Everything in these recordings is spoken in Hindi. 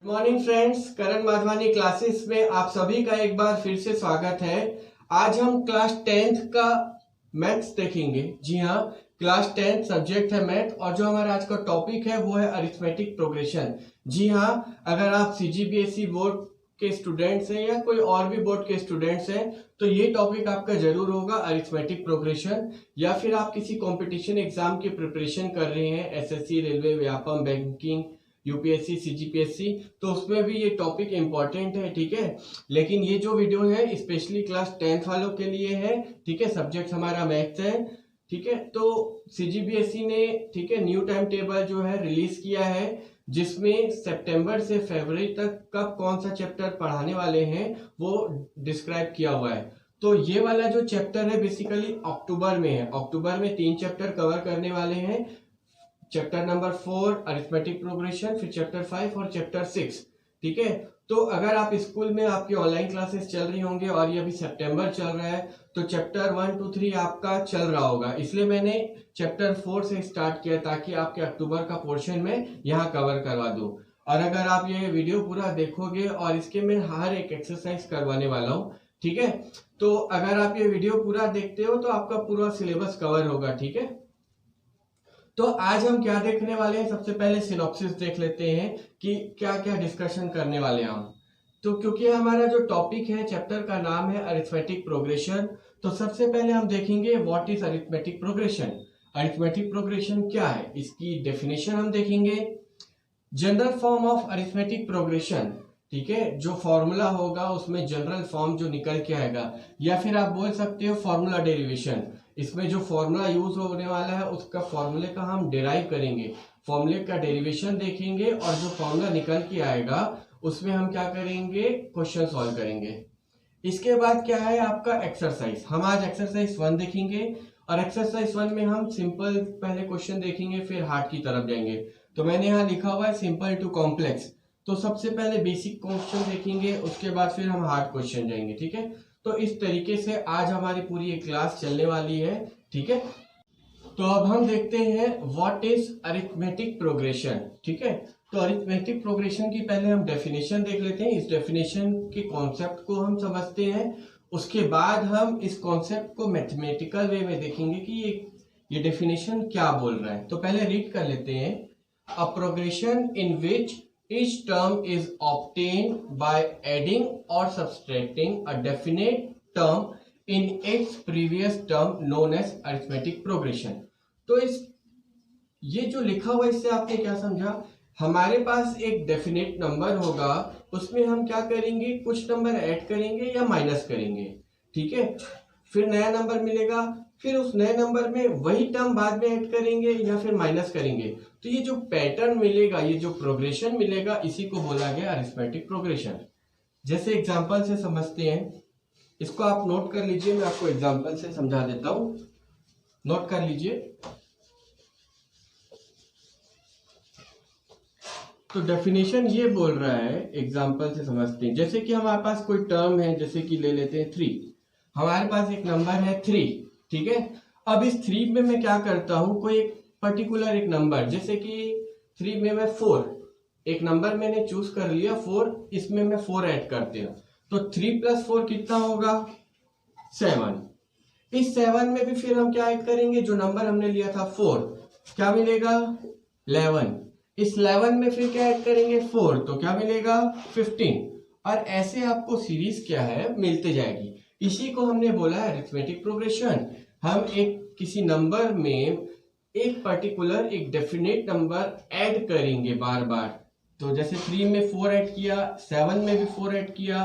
मॉर्निंग फ्रेंड्स, करण माधवानी क्लासेस में आप सभी का एक बार फिर से स्वागत है। आज हम क्लास 10th का मैथ्स देखेंगे। जी हाँ, क्लास 10th सब्जेक्ट है मैथ और जो हमारा आज का टॉपिक है वो है अरिथमेटिक प्रोग्रेशन। जी हाँ, अगर आप सीजीपीएससी बोर्ड के स्टूडेंट्स हैं या कोई और भी बोर्ड के स्टूडेंट्स हैं तो ये टॉपिक आपका जरूर होगा, अरिथमेटिक प्रोग्रेशन। या फिर आप किसी कंपटीशन एग्जाम की प्रिपरेशन कर रहे हैं, SSC, railway, Vyapam, banking, UPSC, CGPSC, तो उसमें भी ये टॉपिक इंपॉर्टेंट है। ठीक है, लेकिन ये जो वीडियो है स्पेशली क्लास 10th वालों के लिए है। ठीक है, सब्जेक्ट हमारा मैथ्स है। ठीक है, तो सीजीपीएससी ने ठीक है न्यू टाइम टेबल जो है रिलीज किया है, जिसमें सितंबर से फरवरी तक कब कौन सा चैप्टर पढ़ाने वाले हैं वो डिस्क्राइब किया हुआ है। तो ये वाला जो चैप्टर है बेसिकली अक्टूबर में है। अक्टूबर में 3 चैप्टर कवर करने वाले हैं। चैप्टर नंबर 4 अरिथमेटिक प्रोग्रेशन, फिर चैप्टर 5 और चैप्टर 6। ठीक है, तो अगर आप स्कूल में आपकी ऑनलाइन क्लासेस चल रही होंगे और ये अभी सितंबर चल रहा है तो चैप्टर 1, 2, 3 आपका चल रहा होगा। इसलिए मैंने चैप्टर 4 से स्टार्ट किया ताकि आपके अक्टूबर का पोर्शन में यहाँ कवर करवा दूं। और अगर आप ये वीडियो पूरा देखोगे और इसके मैं हर एक एक्सरसाइज करवाने वाला हूँ। ठीक है, तो अगर आप ये वीडियो पूरा देखते हो तो आपका पूरा सिलेबस कवर होगा। ठीक है, तो आज हम क्या देखने वाले हैं, सबसे पहले सिनॉप्सिस देख लेते हैं कि क्या क्या डिस्कशन करने वाले हैं हम। तो क्योंकि हमारा जो टॉपिक है, चैप्टर का नाम है अरिथमेटिक प्रोग्रेशन, तो सबसे पहले हम देखेंगे what is arithmetic progression. Arithmetic progression क्या है, इसकी डेफिनेशन हम देखेंगे। General form of arithmetic progression, ठीक है, जो फॉर्मूला होगा उसमें जनरल फॉर्म जो निकल के आएगा, या फिर आप बोल सकते हो फॉर्मूला डेरिवेशन। इसमें जो फॉर्मूला यूज होने वाला है उसका फॉर्मूले का हम डिराइव करेंगे, फॉर्मूले का डेरिवेशन देखेंगे और जो फॉर्मूला निकल के आएगा उसमें हम क्या करेंगे, क्वेश्चन सॉल्व करेंगे। इसके बाद क्या है आपका एक्सरसाइज। हम आज एक्सरसाइज 1 देखेंगे और एक्सरसाइज 1 में हम सिंपल पहले क्वेश्चन देखेंगे, फिर हार्ड की तरफ जाएंगे। तो मैंने यहाँ लिखा हुआ है सिंपल टू कॉम्प्लेक्स। तो सबसे पहले बेसिक क्वेश्चन देखेंगे, उसके बाद फिर हम हार्ड क्वेश्चन जाएंगे। ठीक है, तो इस तरीके से आज हमारी पूरी एक क्लास चलने वाली है। ठीक है, तो अब हम देखते हैं व्हाट इज अरिथमेटिक प्रोग्रेशन। ठीक है, तो अरिथमेटिक प्रोग्रेशन की पहले हम डेफिनेशन देख लेते हैं। इस डेफिनेशन के कॉन्सेप्ट को हम समझते हैं, उसके बाद हम इस कॉन्सेप्ट को मैथमेटिकल वे में देखेंगे कि ये डेफिनेशन क्या बोल रहा है। तो पहले रीड कर लेते हैं। A progression in which each term is obtained by adding or subtracting a definite term in its previous term known as arithmetic progression। तो ये जो लिखा हुआ इससे आपने क्या समझा, हमारे पास एक डेफिनेट नंबर होगा, उसमें हम क्या करेंगे, कुछ नंबर ऐड करेंगे या माइनस करेंगे। ठीक है, फिर नया नंबर मिलेगा, फिर उस नए नंबर में वही टर्म बाद में ऐड करेंगे या फिर माइनस करेंगे। तो ये जो पैटर्न मिलेगा, ये जो प्रोग्रेशन मिलेगा, इसी को बोला गया अरिथमेटिक प्रोग्रेशन। जैसे एग्जांपल से समझते हैं, इसको आप नोट कर लीजिए, मैं आपको एग्जांपल से समझा देता हूं, नोट कर लीजिए। तो डेफिनेशन ये बोल रहा है, एग्जांपल से समझते हैं। जैसे कि हमारे पास कोई टर्म है, जैसे कि ले लेते हैं 3। हमारे पास एक नंबर है 3। ठीक है, अब इस 3 में मैं क्या करता हूं, कोई एक पर्टिकुलर एक नंबर, जैसे कि 3 में मैं 4, एक नंबर मैंने चूज कर लिया 4, इसमें मैं 4 ऐड करते हैं। तो 3 + 4 कितना होगा, 7। इस 7 में भी फिर हम क्या ऐड करेंगे, जो नंबर हमने लिया था 4, क्या मिलेगा, 11। इस 11 में फिर क्या ऐड करेंगे, 4, तो क्या मिलेगा, 15। और ऐसे आपको सीरीज क्या है मिलते जाएगी। इसी को हमने बोला है अरिथमेटिक प्रोग्रेशन। हम एक किसी नंबर में एक पर्टिकुलर एक डेफिनेट नंबर ऐड करेंगे बार बार। तो जैसे 3 में 4 ऐड किया, 7 में भी 4 ऐड किया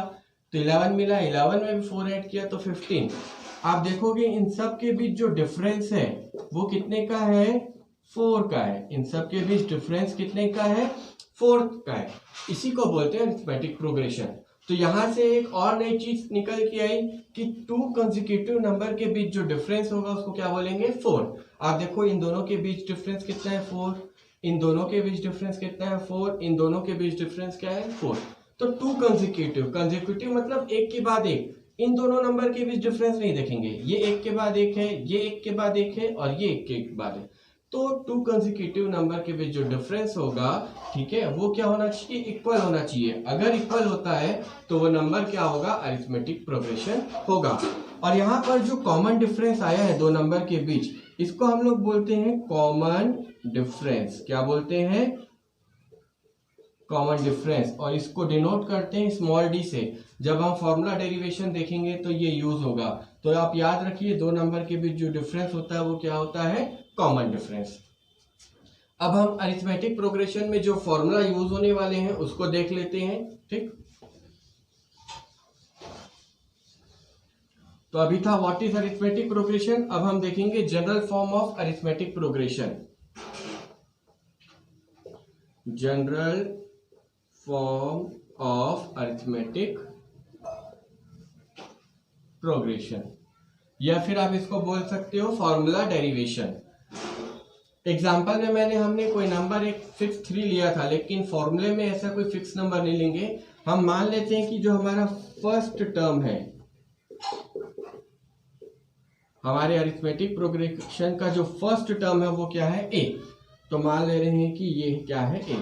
तो 11 मिला, 11 में भी 4 ऐड किया तो 15। आप देखोगे इन सब के बीच जो डिफरेंस है वो कितने का है, 4 का है। इन सब के बीच डिफरेंस कितने का है, 4 का है। इसी को बोलते हैं अरिथमेटिक प्रोग्रेशन। तो यहां से एक और नई चीज निकल के आई कि 2 कंसेक्यूटिव नंबर के बीच जो डिफरेंस होगा उसको क्या बोलेंगे, 4। आप देखो इन दोनों के बीच डिफरेंस कितना है, 4। इन दोनों के बीच डिफरेंस कितना है, 4। इन दोनों के बीच डिफरेंस क्या है, 4। तो 2 कंसेक्यूटिव मतलब एक के बाद एक। इन दोनों नंबर के बीच डिफरेंस नहीं देखेंगे, ये एक के बाद एक है, ये एक के बाद एक है और ये एक के बाद है। तो टू कंसेक्यूटिव नंबर के बीच जो डिफरेंस होगा, ठीक है, वो क्या होना चाहिए, इक्वल होना चाहिए। अगर इक्वल होता है तो वो नंबर क्या होगा, अरिथमेटिक प्रोग्रेशन होगा। और यहाँ पर जो कॉमन डिफरेंस आया है दो नंबर के बीच, इसको हम लोग बोलते हैं कॉमन डिफरेंस। क्या बोलते हैं, कॉमन डिफरेंस। और इसको डिनोट करते हैं स्मॉल डी से। जब हम फॉर्मूला डेरिवेशन देखेंगे तो ये यूज होगा। तो आप याद रखिए दो नंबर के बीच जो डिफरेंस होता है वो क्या होता है, कॉमन डिफरेंस। अब हम अरिथमेटिक प्रोग्रेशन में जो फॉर्मूला यूज होने वाले हैं उसको देख लेते हैं। ठीक, तो अभी था व्हाट इज अरिथमेटिक प्रोग्रेशन। अब हम देखेंगे general form of arithmetic progression. General form of arithmetic progression, या फिर आप इसको बोल सकते हो फॉर्मूला डेरिवेशन। एग्जाम्पल में हमने कोई नंबर एक फिक्स 3 लिया था, लेकिन फॉर्मूले में ऐसा कोई फिक्स नंबर नहीं लेंगे। हम मान लेते हैं कि जो हमारा फर्स्ट टर्म है, हमारे अरिथमेटिक प्रोग्रेशन का जो फर्स्ट टर्म है वो क्या है, ए। तो मान ले रहे हैं कि ये क्या है, ए।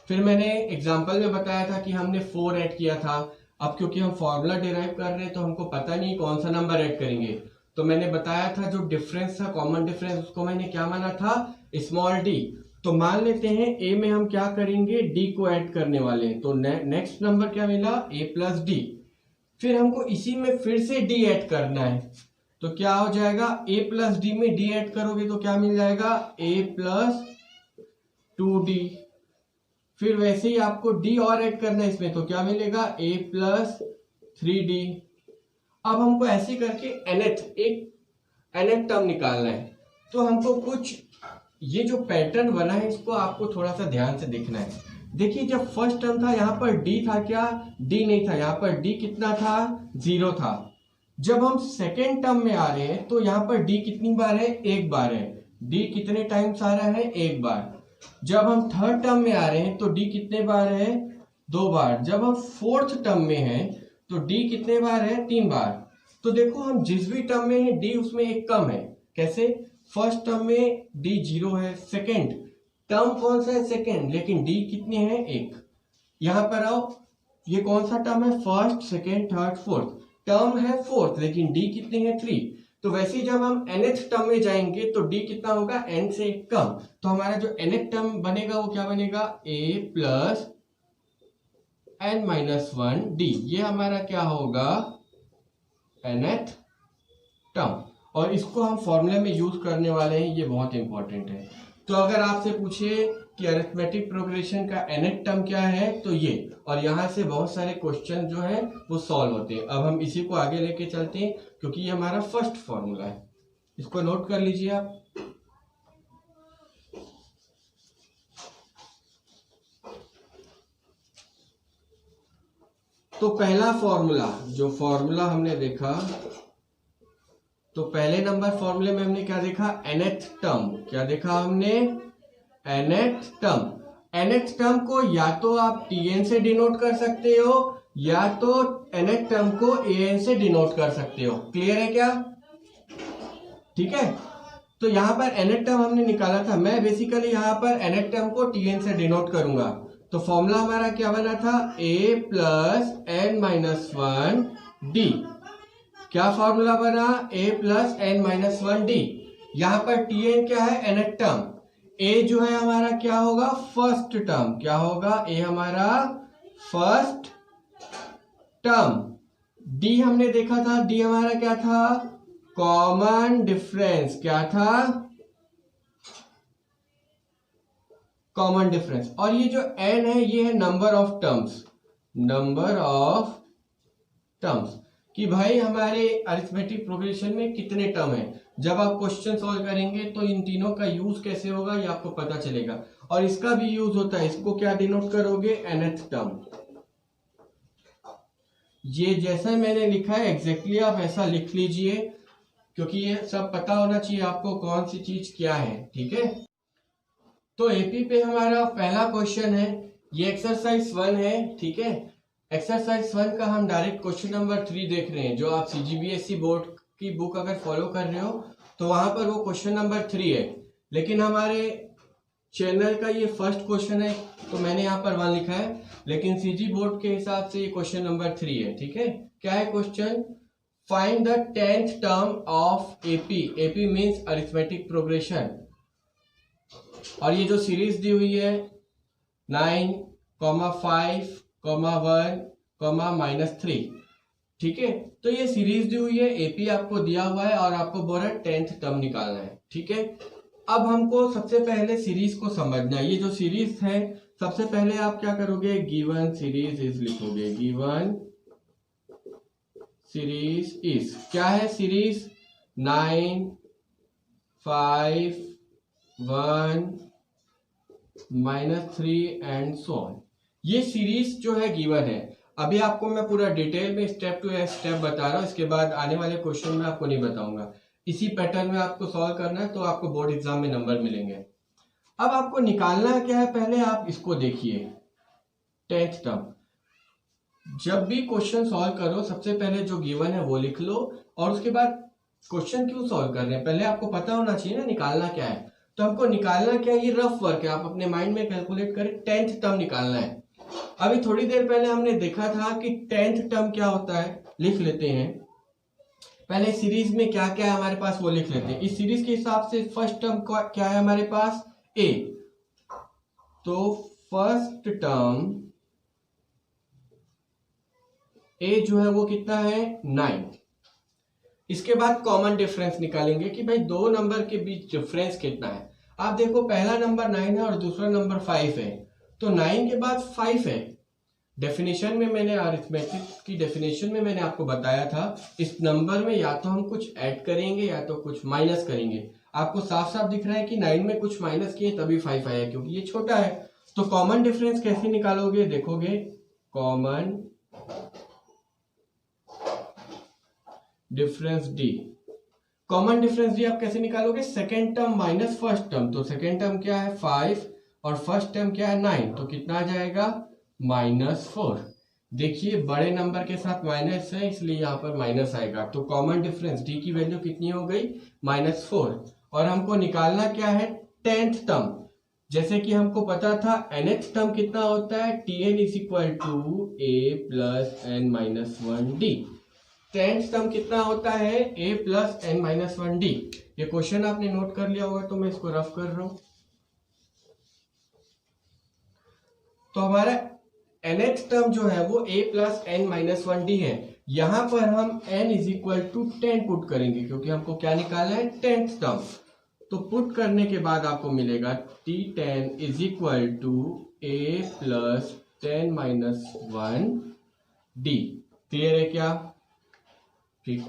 फिर मैंने एग्जाम्पल में बताया था कि हमने 4 ऐड किया था। अब क्योंकि हम फॉर्मूला डिराइव कर रहे हैं तो हमको पता नहीं कौन सा नंबर ऐड करेंगे, तो मैंने बताया था जो डिफरेंस था, कॉमन डिफरेंस, उसको मैंने क्या माना था, स्मॉल डी। तो मान लेते हैं ए में हम क्या करेंगे, डी को ऐड करने वाले हैं। तो नेक्स्ट नंबर क्या मिला, ए प्लस डी। फिर हमको इसी में फिर से डी ऐड करना है, तो क्या हो जाएगा, ए प्लस डी में डी ऐड करोगे तो क्या मिल जाएगा, ए प्लस 2d। फिर वैसे ही आपको डी और ऐड करना है इसमें, तो क्या मिलेगा, a प्लस 3d। अब हमको ऐसे करके nth टर्म निकालना है। तो हमको कुछ ये जो पैटर्न बना है इसको आपको थोड़ा सा ध्यान से देखना है। देखिए जब फर्स्ट टर्म था यहाँ पर d था क्या, d नहीं था, यहाँ पर d कितना था, 0 था। जब हम सेकेंड टर्म में आ रहे हैं तो यहाँ पर d कितनी बार है, एक बार है। d कितने टाइम्स आ रहा है, एक बार। जब हम थर्ड टर्म में आ रहे हैं तो d कितने बार है, 2 बार। जब हम फोर्थ टर्म में हैं तो d कितने बार है, 3 बार। तो देखो हम जिस भी टर्म में है d उसमें एक कम है। कैसे, फर्स्ट टर्म में d 0 है, सेकेंड टर्म कौन सा है, सेकेंड, लेकिन d कितने हैं, 1। यहां पर आओ, ये कौन सा टर्म है, first second third fourth, term है फोर्थ, लेकिन d कितने हैं, 3। तो वैसे ही जब हम nth टर्म में जाएंगे तो d कितना होगा, n से कम। तो हमारा जो nth टर्म बनेगा वो क्या बनेगा, a plus n minus 1d। ये हमारा क्या होगा, nth टर्म। और इसको हम फॉर्मूले में यूज करने वाले हैं, ये बहुत इंपॉर्टेंट है। तो अगर आपसे पूछे कि अरिथमेटिक प्रोग्रेशन का nth टर्म क्या है, तो ये, और यहाँ से बहुत सारे क्वेश्चन जो है वो सॉल्व होते हैं। अब हम इसी को आगे लेके चलते हैं क्योंकि ये हमारा फर्स्ट फॉर्मूला है, इसको नोट कर लीजिए आप। तो पहला फॉर्मूला, जो फॉर्मूला हमने देखा, तो पहले नंबर फॉर्मूले में हमने क्या देखा, nth टर्म। क्या देखा हमने, nth टर्म। nth टर्म को या तो आप tn से डिनोट कर सकते हो या तो nth टर्म को an से डिनोट कर सकते हो। क्लियर है क्या, ठीक है। तो यहाँ पर nth टर्म हमने निकाला था, मैं बेसिकली यहाँ पर nth टर्म को tn से डिनोट करूंगा। तो फॉर्मूला हमारा क्या बना था, a plus n minus 1d। क्या फॉर्मूला बना, a plus n minus 1d। यहाँ पर tn क्या है, nth टर्म। a जो है हमारा क्या होगा, फर्स्ट टर्म। क्या होगा, a हमारा फर्स्ट टर्म। d हमने देखा था, d हमारा क्या था, कॉमन डिफरेंस। क्या था, कॉमन डिफरेंस। और ये जो n है ये है number of terms, number of terms, कि भाई हमारे अरिथमेटिक प्रोग्रेशन में कितने टर्म है। जब आप क्वेश्चन सॉल्व करेंगे तो इन तीनों का यूज कैसे होगा ये आपको पता चलेगा। और इसका भी यूज होता है, इसको क्या डिनोट करोगे, nth टर्म। ये जैसा मैंने लिखा है एग्जैक्टली आप ऐसा लिख लीजिए, क्योंकि ये सब पता होना चाहिए आपको कौन सी चीज क्या है, ठीक है। तो एपी पे हमारा पहला क्वेश्चन है, ये एक्सरसाइज 1 है, ठीक है। एक्सरसाइज 1 का हम डायरेक्ट क्वेश्चन नंबर 3 देख रहे हैं। जो आप CGBSE बोर्ड की बुक अगर फॉलो कर रहे हो तो वहां पर वो क्वेश्चन नंबर 3 है। लेकिन हमारे चैनल का ये फर्स्ट क्वेश्चन है तो मैंने यहाँ पर 1 लिखा है, लेकिन सीजी बोर्ड के हिसाब से ये क्वेश्चन नंबर 3 है। ठीक है, क्या है question? Find the 10th term of AP. AP means arithmetic progression, और ये जो सीरीज दी हुई है 9, 5, 1, -3। ठीक है, तो ये सीरीज दी हुई है, एपी आपको दिया हुआ है और आपको बोला 10th टर्म निकालना है। ठीक है, अब हमको सबसे पहले सीरीज को समझना है। ये जो सीरीज है, सबसे पहले आप क्या करोगे? गिवन सीरीज इज लिखोगे। गिवन सीरीज इज क्या है? Series 9, 5, 1, -3 and so on. ये सीरीज जो है गिवन है। अभी आपको मैं पूरा डिटेल में स्टेप टू स्टेप बता रहा हूँ, इसके बाद आने वाले क्वेश्चन में आपको नहीं बताऊंगा। इसी पैटर्न में आपको सॉल्व करना है, तो आपको बोर्ड एग्जाम में नंबर मिलेंगे। अब आपको निकालना क्या है? पहले आप इसको देखिए, 10th टर्म। जब भी क्वेश्चन सॉल्व करो, सबसे पहले जो गिवन है वो लिख लो, और उसके बाद क्वेश्चन क्यों सॉल्व कर रहे हैं पहले आपको पता होना चाहिए ना, निकालना क्या है। तो हमको निकालना क्या है? ये रफ वर्क है, आप अपने माइंड में कैलकुलेट करें। 10th टर्म निकालना है। अभी थोड़ी देर पहले हमने देखा था कि 10th टर्म क्या होता है, लिख लेते हैं। पहले सीरीज में क्या क्या है हमारे पास वो लिख लेते हैं। इस सीरीज के हिसाब से फर्स्ट टर्म क्या है हमारे पास? ए। तो फर्स्ट टर्म ए जो है वो कितना है? 9। इसके बाद कॉमन डिफरेंस निकालेंगे कि भाई दो नंबर के बीच डिफरेंस कितना है। आप देखो, पहला नंबर 9 है और दूसरा नंबर 5 है, तो 9 के बाद 5 है। डेफिनेशन में मैंने, अरिथमेटिक की डेफिनेशन में मैंने आपको बताया था, इस नंबर में या तो हम कुछ ऐड करेंगे या तो कुछ माइनस करेंगे। आपको साफ साफ दिख रहा है कि 9 में कुछ माइनस किए तभी 5 आया, क्योंकि ये छोटा है। तो कॉमन डिफरेंस कैसे निकालोगे? देखोगे, common difference D. Common difference D आप कैसे निकालोगे? Second term minus first term. तो सेकेंड टर्म क्या है? 5, और फर्स्ट टर्म क्या है? 9। तो कितना आ जाएगा? -4। देखिए, बड़े नंबर के साथ माइनस है, इसलिए यहाँ पर माइनस आएगा। तो कॉमन डिफरेंस डी की वैल्यू कितनी हो गई? -4। और हमको निकालना क्या है? 10th term. जैसे कि हमको पता था nth टर्म कितना होता है? Tn is equal to a plus n minus 1d। 10th term कितना होता है? a plus n minus 1d। ये क्वेश्चन आपने नोट कर लिया होगा, तो मैं इसको रफ कर रहा हूं। तो हमारा nth टर्म जो है वो a plus n minus 1d है। यहां पर हम n is equal to 10 put करेंगे, क्योंकि हमको क्या निकालना है? 10th term. तो पुट करने के बाद आपको मिलेगा T10 is equal to a plus 10 minus 1d। Clear है क्या? ठीक।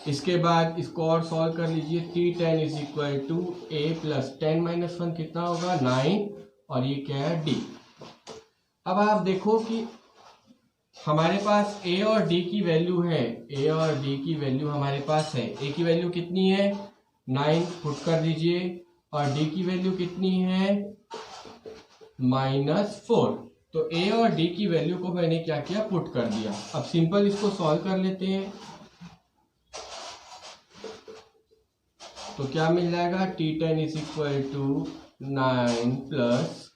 इसके बाद इसको और सॉल्व कर लीजिए। T10 is equal to a plus 10 minus 1 कितना होगा? 9, और ये क्या है? d। अब आप देखो कि हमारे पास a और d की वैल्यू है। a और d की वैल्यू हमारे पास है। a की वैल्यू कितनी है? 9 पुट कर दीजिए, और d की वैल्यू कितनी है? -4। तो a और d की वैल्यू को मैंने क्या किया? पुट कर दिया। अब सिंपल इसको सॉल्व कर लेते हैं। तो क्या मिल जाएगा? T10 is equal to 9 plus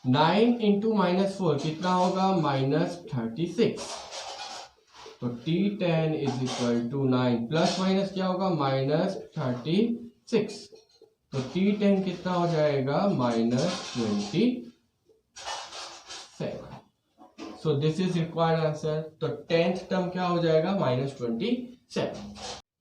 9 into -4 कितना होगा? -36। तो T10 is equal to 9 plus minus क्या होगा? -36। तो T10 कितना हो जाएगा? -27। So this is required answer. तो 10th टर्म क्या हो जाएगा? -27।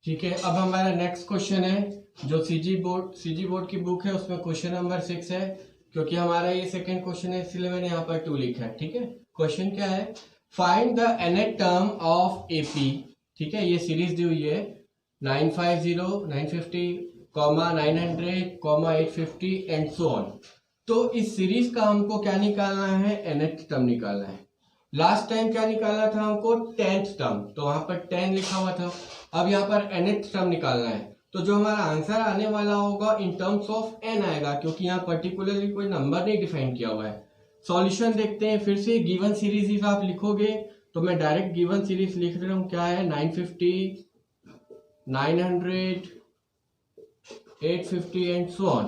ठीक है, अब हमारा नेक्स्ट क्वेश्चन है जो सीजी बोर्ड की बुक है, उसमें क्वेश्चन नंबर 6 है। क्योंकि हमारा ये सेकंड क्वेश्चन है, इसलिए मैंने यहाँ पर 2 लिखा है। ठीक है, क्वेश्चन क्या है? Find the nth term of AP. ठीक है, ये सीरीज दी हुई है 950, 950, 900, 850 एंड सो ऑन। तो इस सीरीज का हमको क्या निकालना है? nth टर्म निकालना है। लास्ट टाइम क्या निकालना था हमको? 10th term. तो वहां पर 10 लिखा हुआ था। अब यहाँ पर nth टर्म निकालना है। तो जो हमारा आंसर आने वाला होगा इन टर्म्स ऑफ n आएगा, क्योंकि यहाँ पर्टिकुलरली कोई नंबर नहीं डिफाइन किया हुआ है। सॉल्यूशन देखते हैं फिर से। गिवन सीरीज आप लिखोगे, तो मैं डायरेक्ट गिवन सीरीज लिख रहा हूँ। क्या है? 950, 900, 850 एंड सो ऑन।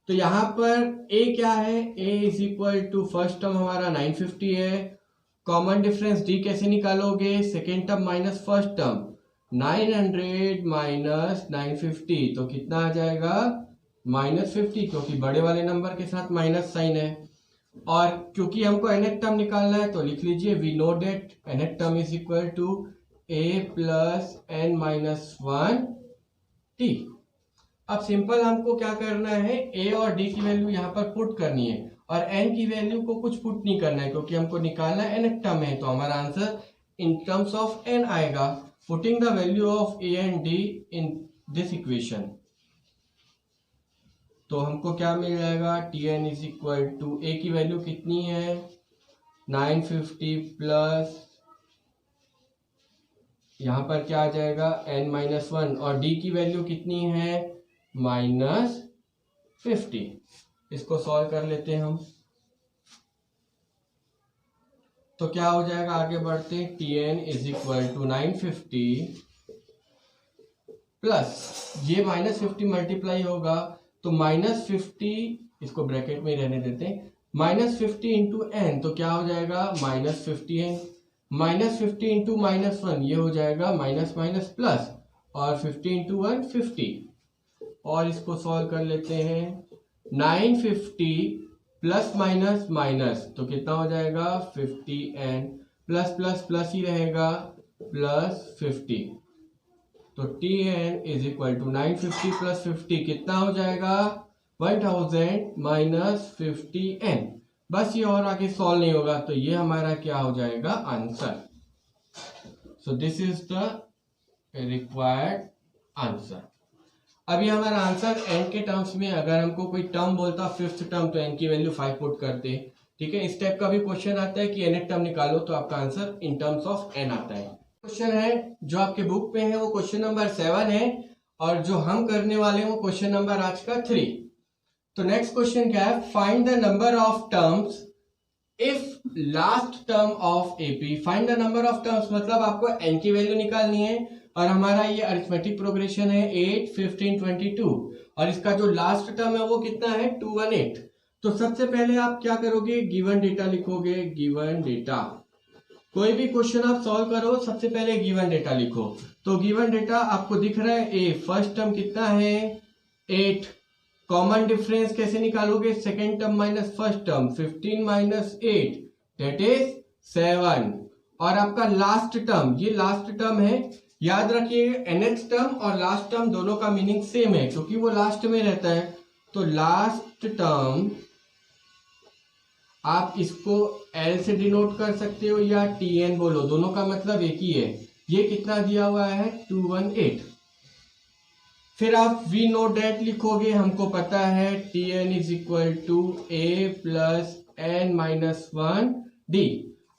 तो यहाँ पर a क्या है, a is equal to first term हमारा 950 है, कॉमन डिफरेंस d कैसे निकालोगे, second term minus first term, 900 minus 950 तो कितना आ जाएगा -50, क्योंकि बड़े वाले नंबर के साथ माइनस साइन है। और क्योंकि हमको nth टर्म निकालना है तो लिख लीजिए we know that nth term is equal to a plus n minus 1 t। अब सिंपल हमको क्या करना है, a और d की वैल्यू यहाँ पर पुट करनी है और n की वैल्यू को कुछ पुट नहीं करना है, क्योंकि हमको निकालना है nth टर्म है, तो हमारा answer in terms of n आएगा। Putting the value of a and d in this equation, तो हमको क्या मिल जाएगा, Tn is equal to a की वैल्यू कितनी है 950 प्लस यहाँ पर क्या आ जाएगा n-1 और d की वैल्यू कितनी है -50। इसको सॉल्व कर लेते हैं हम, तो क्या हो जाएगा, आगे बढ़ते हैं, Tn is equal to 950 plus ये -50 मल्टीप्लाई होगा तो -50, इसको ब्रैकेट में ही रहने देते हैं, -50 इंटू एन तो क्या हो जाएगा -50n, -50 इंटू -1 ये हो जाएगा माइनस माइनस प्लस, और 50 इंटू 1 50, और इसको सॉल्व कर लेते हैं, 950 प्लस माइनस माइनस तो कितना हो जाएगा 50n, प्लस प्लस प्लस ही रहेगा प्लस 50, तो Tn is equal to 950 plus 50 कितना हो जाएगा 1000 माइनस 50n। बस ये और आगे सॉल्व नहीं होगा, तो ये हमारा क्या हो जाएगा answer. So this is the required answer. अभी हमारा आंसर n के टर्म्स में, अगर हमको कोई टर्म बोलता फिफ्थ टर्म तो n की वैल्यू 5 पुट करते, ठीक है। इस टाइप का भी क्वेश्चन आता है कि nth टर्म निकालो, तो आपका answer in terms of n आता है। क्वेश्चन है जो आपके बुक पे है वो क्वेश्चन नंबर 7 है, और जो हम करने वाले हैं वो क्वेश्चन नंबर आज का 3। तो नेक्स्ट क्वेश्चन क्या है, find the number of terms if last term of AP. Find the number of terms मतलब आपको n की वैल्यू निकालनी है, और हमारा ये अरिथमेटिक प्रोग्रेशन है 8, 15, 22, और इसका जो लास्ट टर्म है वो कितना है 218। तो सबसे पहले आप क्या करोगे, गिवन डेटा लिखोगे, गिवन डेटा। कोई भी क्वेश्चन आप सॉल्व करो सबसे पहले गिवन डेटा लिखो। तो गिवन डेटा आपको दिख रहा है ए, फर्स्ट टर्म कितना है 8, कॉमन डिफरेंस कैसे निकालोगे, second term minus first term, 15 minus 8 that is 7, और आपका लास्ट टर्म, ये लास्ट टर्म है, याद रखिए nth टर्म और लास्ट टर्म दोनों का मीनिंग सेम है, क्योंकि वो लास्ट में रहता है। तो लास्ट टर्म आप इसको L से डिनोट कर सकते हो या Tn बोलो, दोनों का मतलब एक ही है। ये कितना दिया हुआ है 218। फिर आप वी नो डेट लिखोगे, हमको पता है Tn is equal to a plus n minus 1 d।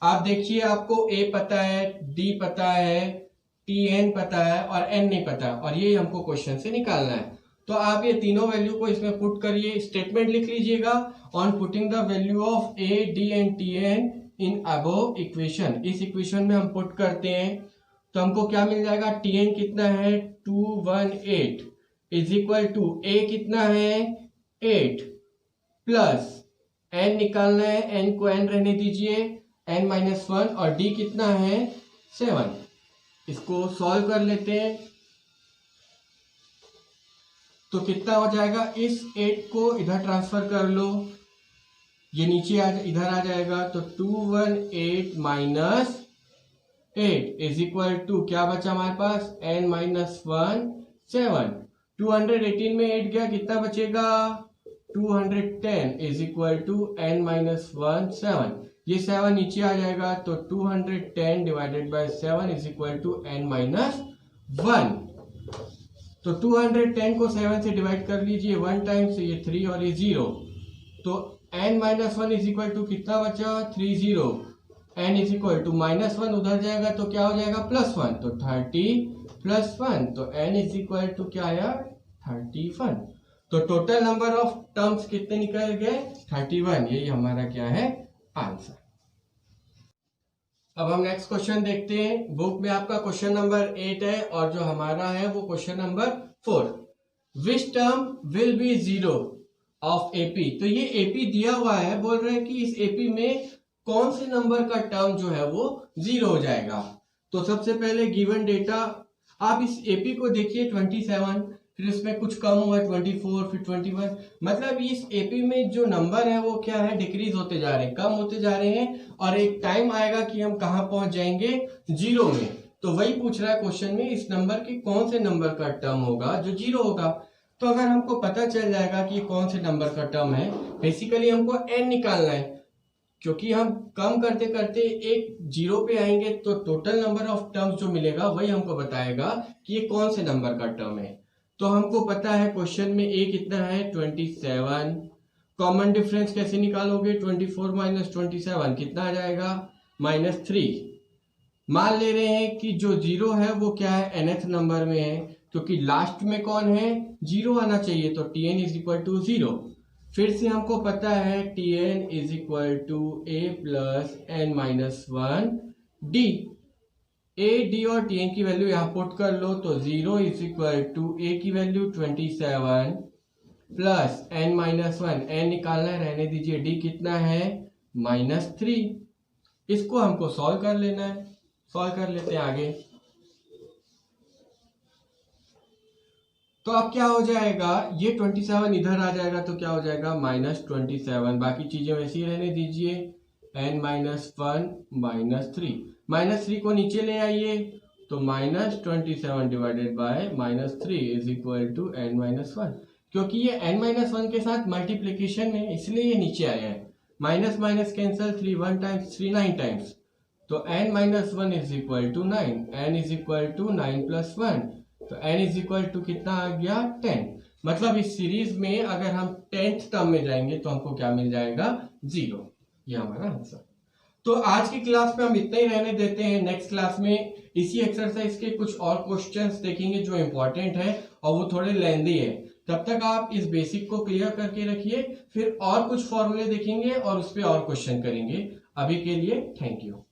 आप देखिए आपको a पता है, d पता है, Tn पता है और n नहीं पता, और ये हमको क्वेश्चन से निकालना है। तो आप ये तीनों वैल्यू को इसमें पुट करिए, स्टेटमेंट लिख लीजिएगा, on putting the value of a, d and Tn in above equation. इस इक्वेशन में हम पुट करते हैं तो हमको क्या मिल जाएगा, Tn कितना है 218 इज इक्वल टू a कितना है 8 प्लस n निकालना है, n को n रहने दीजिए, n माइनस 1, और d कितना है 7। इसको सॉल्व कर लेते हैं तो कितना हो जाएगा, इस 8 को इधर ट्रांसफर कर लो, ये नीचे इधर आ जाएगा, तो 218 माइनस 8 इज इक्वल टू क्या बचा हमारे पास n माइनस 1 7। 218 में 8 गया, कितना बचेगा 210 is equal to n minus 1 7। ये 7 नीचे आ जाएगा, तो 210 divided by 7 is equal to n minus 1। तो 210 को 7 से डिवाइड कर लीजिए, 1 टाइम्स, ये 3 और ये 0, तो n minus 1 is equal to कितना बचा 30, n is equal to minus 1 उधर जाएगा तो क्या हो जाएगा +1, तो 30 प्लस 1, तो n इज इक्वल टू क्या आया 31। तो टोटल नंबर ऑफ टर्म्स कितने निकल गए 31, यही हमारा क्या है आंसर। अब हम नेक्स्ट क्वेश्चन देखते हैं। बुक में आपका क्वेश्चन नंबर 8 है और जो हमारा है वो question number 4। Which term will be zero of AP. तो ये एपी दिया हुआ है, बोल रहे हैं कि इस एपी में कौन से नंबर का टर्म जो है वो जीरो हो जाएगा। तो सबसे पहले गिवन डेटा, आप इस एपी को देखिए 27, फिर इसमें कुछ कम हुआ 24, फिर 21, मतलब इस एपी में जो नंबर है वो क्या है, डिक्रीज होते जा रहे हैं, कम होते जा रहे हैं, और एक टाइम आएगा कि हम कहाँ पहुंच जाएंगे, जीरो में। तो वही पूछ रहा है क्वेश्चन में, इस नंबर के कौन से नंबर का टर्म होगा जो जीरो होगा। तो अगर हमको पता चल जाएगा कि कौन से नंबर का टर्म है, बेसिकली हमको n निकालना है, क्योंकि हम कम करते करते एक जीरो पे आएंगे तो टोटल नंबर ऑफ टर्म्स जो मिलेगा वही हमको बताएगा कि ये कौन से नंबर का टर्म है। तो हमको पता है क्वेश्चन में a कितना है, 27। कॉमन डिफरेंस कैसे निकालोगे, 24 माइनस 27 कितना आ जाएगा, -3। मान ले रहे हैं कि जो जीरो है वो क्या है, nth नंबर में है, क्योंकि लास्ट में कौन है, जीरो आना चाहिए, तो tn इज इक्वल टू 0। फिर से हमको पता है tn is equal to a plus n minus 1 d। a d और tn की वैल्यू यहाँ पुट कर लो, तो 0 इज इक्वल टू a की value 27 plus n minus 1, n निकालना है, रहने दीजिए, d कितना है, -3। इसको हमको सॉल्व कर लेना है, सॉल्व कर लेते हैं आगे। तो अब क्या हो जाएगा, ये 27 इधर आ जाएगा तो क्या हो जाएगा, -27। बाकी चीजें वैसे ही रहने दीजिए, n माइनस 1 -3, -3 को नीचे ले आइए, तो -27 divided by -3 is equal to n minus 1। क्योंकि ये n माइनस 1 के साथ मल्टीप्लीकेशन है इसलिए ये नीचे आया है। Minus minus cancel, 3 1 times 3 9 times, तो n minus 1 is equal to 9, n is equal to 9 plus 1, तो n इज इक्वल टू कितना आ गया, 10। मतलब इस सीरीज में अगर हम 10th टर्म में जाएंगे तो हमको क्या मिल जाएगा, 0। ये हमारा आंसर। तो आज की क्लास में हम इतना ही रहने देते हैं। नेक्स्ट क्लास में इसी एक्सरसाइज के कुछ और क्वेश्चंस देखेंगे जो इंपॉर्टेंट है और वो थोड़े लेंदी है। तब तक आप इस बेसिक को क्लियर करके रखिए, फिर और कुछ फॉर्मूले देखेंगे और उस पर और क्वेश्चन करेंगे। अभी के लिए थैंक यू।